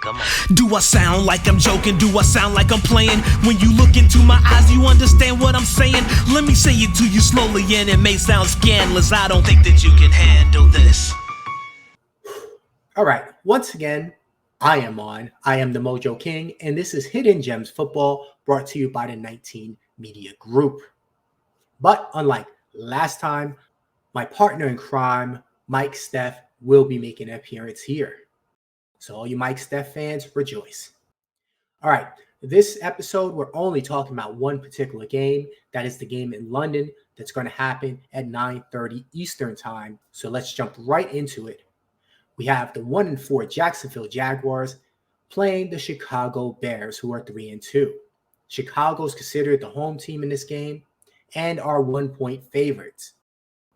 Come on. Do I sound like I'm joking? Do I sound like I'm playing? When you look into my eyes, you understand what I'm saying? Let me say it to you slowly, and it may sound scandalous. I don't think that you can handle this. All right, once again, I am TheMoJoKing, and this is Hidden Gems Football, brought to you by the 19 Media Group. But unlike last time, my partner in crime, Mike Steph, will be making an appearance here. So all you Mike Steph fans, rejoice. All right, this episode, we're only talking about one particular game. That is the game in London that's going to happen at 9:30 Eastern time. So let's jump right into it. We have the 1-4 Jacksonville Jaguars playing the Chicago Bears, who are 3-2. Chicago is considered the home team in this game and are 1-point favorites,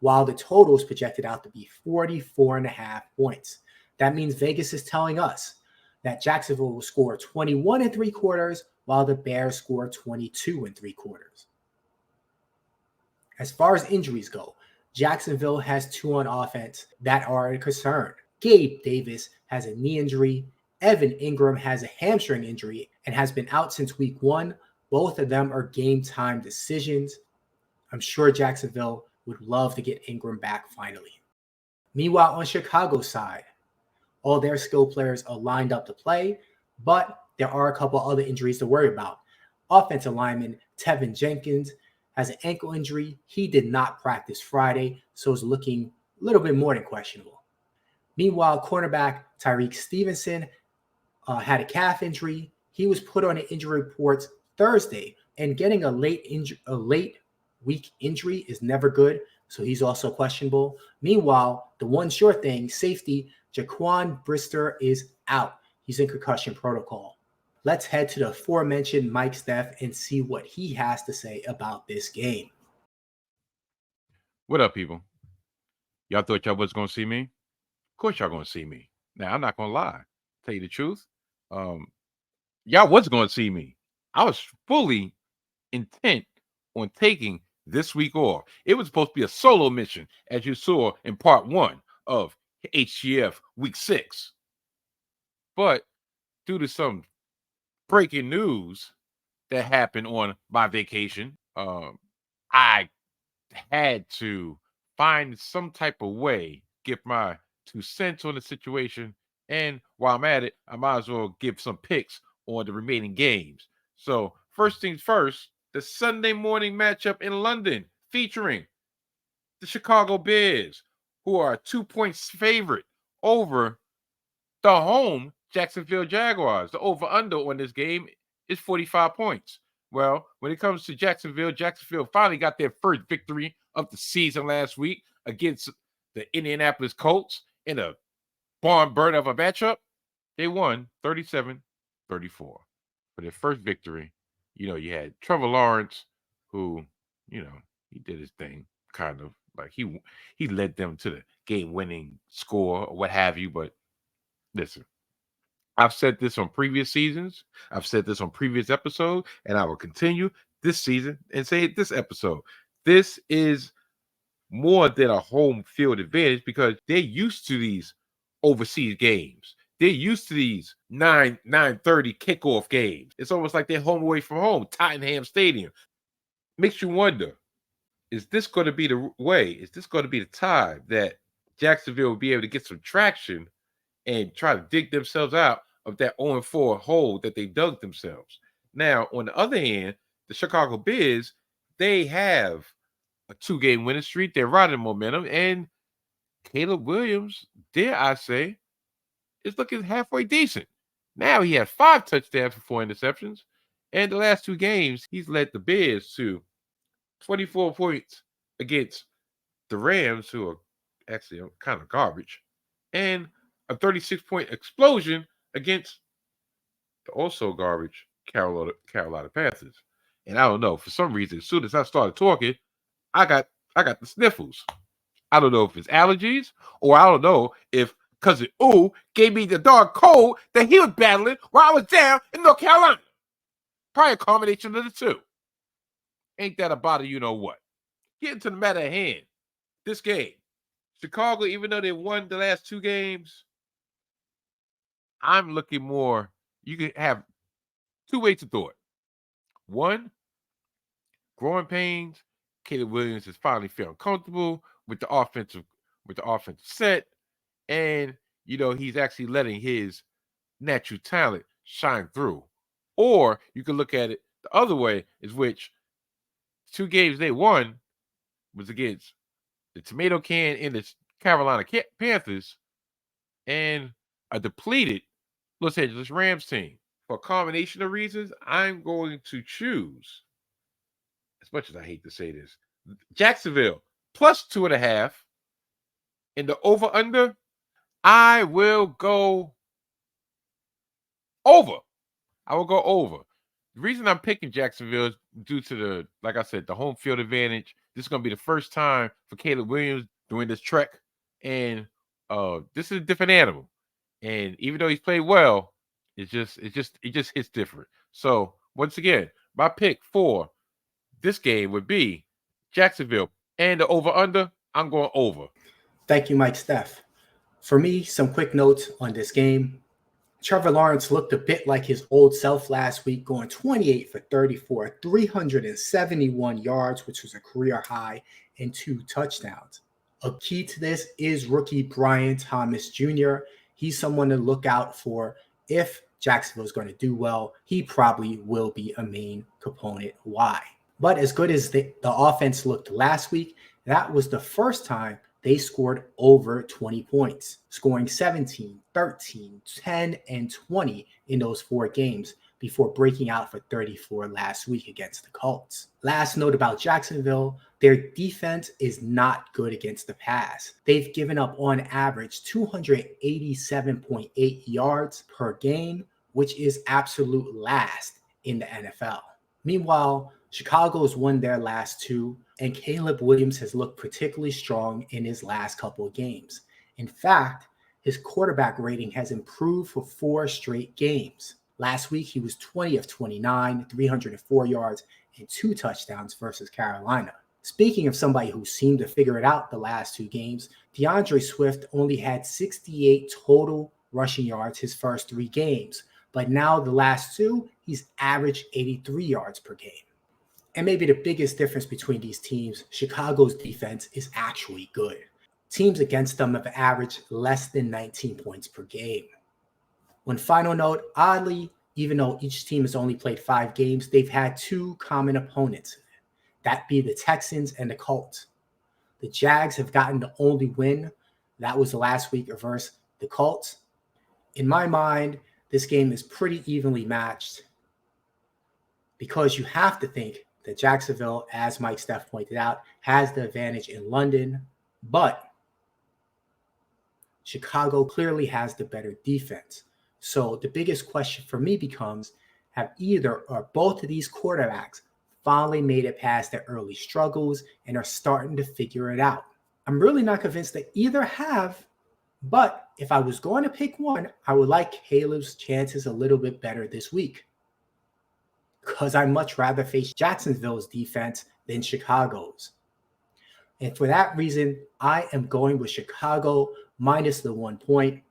while the total is projected out to be 44.5 points. That means Vegas is telling us that Jacksonville will score 21 3/4, while the Bears score 22 3/4. As far as injuries go, Jacksonville has two on offense that are a concern. Gabe Davis has a knee injury. Evan Ingram has a hamstring injury and has been out since week 1. Both of them are game time decisions. I'm sure Jacksonville would love to get Ingram back finally. Meanwhile, on Chicago's side, all their skill players are lined up to play, but there are a couple other injuries to worry about. Offensive lineman Tevin Jenkins has an ankle injury. He did not practice Friday, so is looking a little bit more than questionable. Meanwhile, cornerback Tyreek Stevenson had a calf injury. He was put on the injury reports Thursday, and getting a late week injury is never good, so he's also questionable. Meanwhile, the one sure thing, safety Jaquan Brister is out. He's in concussion protocol. Let's head to the aforementioned Mike Steph and see what he has to say about this game. What up, people? Y'all thought y'all was going to see me? Of course y'all going to see me. Now, I'm not going to lie. Tell you the truth. Y'all was going to see me. I was fully intent on taking this week off. It was supposed to be a solo mission, as you saw in part 1 of HGF week 6. But due to some breaking news that happened on my vacation, I had to find some type of way, give my 2 cents on the situation, and while I'm at it, I might as well give some picks on the remaining games. So first things first, the Sunday morning matchup in London featuring the Chicago Bears, who are a 2-point favorite over the home Jacksonville Jaguars. The over-under on this game is 45 points. Well, when it comes to Jacksonville finally got their first victory of the season last week against the Indianapolis Colts in a barn burner of a matchup. They won 37-34 for their first victory. You know, you had Trevor Lawrence, who, you know, he did his thing, kind of like he led them to the game-winning score or what have you. But listen, I've said this on previous seasons. I've said this on previous episodes, and I will continue this season and say it this episode. This is more than a home field advantage because they're used to these overseas games. They're used to these 9:30 kickoff games. It's almost like they're home away from home, Tottenham Stadium. Makes you wonder, is this going to be the way? Is this going to be the time that Jacksonville will be able to get some traction and try to dig themselves out of that 0-4 hole that they dug themselves? Now, on the other hand, the Chicago Bears, they have a 2-game winning streak. They're riding momentum, and Caleb Williams, dare I say, is looking halfway decent. Now he has 5 touchdowns for 4 interceptions, and the last 2 games, he's led the Bears to 24 points against the Rams, who are actually kind of garbage, and a 36-point explosion against the also garbage Carolina Panthers. And I don't know, for some reason, as soon as I started talking, I got the sniffles. I don't know if it's allergies, or I don't know if Cousin Ooh gave me the dark cold that he was battling while I was down in North Carolina. Probably a combination of the two. Ain't that about a you know what? Getting to the matter at hand. This game. Chicago, even though they won the last 2 games, I'm looking more. You can have two ways to do it. One, growing pains. Caleb Williams is finally feeling comfortable with the offensive set, and he's actually letting his natural talent shine through. Or you can look at it the other way, is which 2 games they won was against the Tomato Can and the Carolina Panthers and a depleted Los Angeles Rams team. For a combination of reasons, I'm going to choose, as much as I hate to say this, Jacksonville plus 2.5 in the over-under. I will go over. The reason I'm picking Jacksonville is due to like I said, the home field advantage. This is going to be the first time for Caleb Williams doing this trek. And this is a different animal. And even though he's played well, it just hits different. So once again, my pick for this game would be Jacksonville. And the over-under, I'm going over. Thank you, Mike Steph. For me, some quick notes on this game. Trevor Lawrence looked a bit like his old self last week, going 28 for 34, 371 yards, which was a career high, and 2 touchdowns. A key to this is rookie Brian Thomas Jr. He's someone to look out for. If Jacksonville is going to do well, he probably will be a main component. Why? But as good as the offense looked last week, that was the first time they scored over 20 points, scoring 17, 13, 10, and 20 in those 4 games before breaking out for 34 last week against the Colts. Last note about Jacksonville, their defense is not good against the pass. They've given up on average 287.8 yards per game, which is absolute last in the NFL. Meanwhile, Chicago has won their last 2, and Caleb Williams has looked particularly strong in his last couple of games. In fact, his quarterback rating has improved for 4 straight games. Last week, he was 20 of 29, 304 yards, and 2 touchdowns versus Carolina. Speaking of somebody who seemed to figure it out the last 2 games, DeAndre Swift only had 68 total rushing yards his first 3 games, but now the last 2, he's averaged 83 yards per game. And maybe the biggest difference between these teams, Chicago's defense is actually good. Teams against them have averaged less than 19 points per game. One final note, oddly, even though each team has only played 5 games, they've had 2 common opponents. That be the Texans and the Colts. The Jags have gotten the only win. That was last week versus the Colts. In my mind, this game is pretty evenly matched because you have to think that Jacksonville, as Mike Steph pointed out, has the advantage in London, but Chicago clearly has the better defense. So the biggest question for me becomes, have either or both of these quarterbacks finally made it past their early struggles and are starting to figure it out? I'm really not convinced that either have, but if I was going to pick one, I would like Caleb's chances a little bit better this week, because I'd much rather face Jacksonville's defense than Chicago's. And for that reason, I am going with Chicago minus the 1 point.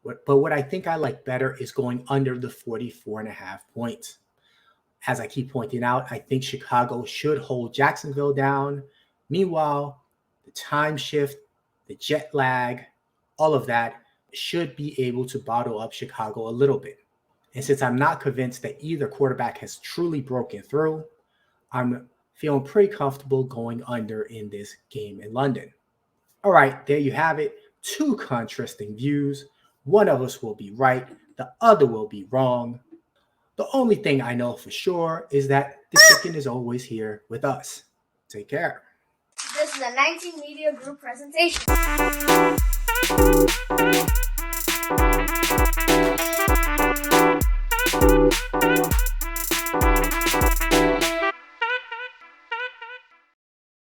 But what I think I like better is going under the 44.5 points. As I keep pointing out, I think Chicago should hold Jacksonville down. Meanwhile, the time shift, the jet lag, all of that should be able to bottle up Chicago a little bit. And since I'm not convinced that either quarterback has truly broken through, I'm feeling pretty comfortable going under in this game in London. All right, there you have it. 2 contrasting views. One of us will be right, the other will be wrong. The only thing I know for sure is that the chicken is always here with us. Take care. This is a 19 Media Group presentation.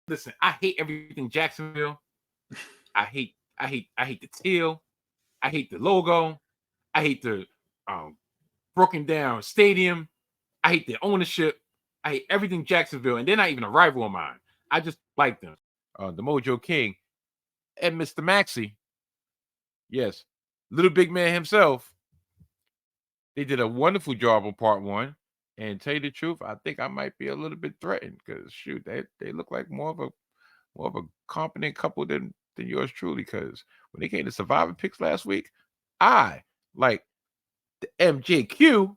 Listen, I hate everything Jacksonville. I hate the teal. I hate the logo. I hate the broken down stadium. I hate the ownership. I hate everything Jacksonville, and they're not even a rival of mine. I just like them. TheMoJoKing and Mr. Maxey. Yes, little big man himself. They did a wonderful job on part 1. And tell you the truth, I think I might be a little bit threatened because shoot, they look like more of a competent couple than yours truly. Because when they came to Survivor picks last week, I like the MJQ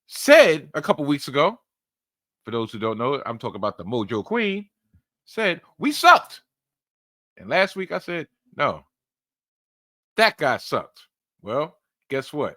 said a couple weeks ago. For those who don't know it, I'm talking about the Mojo Queen. Said we sucked, and last week I said no, that guy sucked. Well, guess what?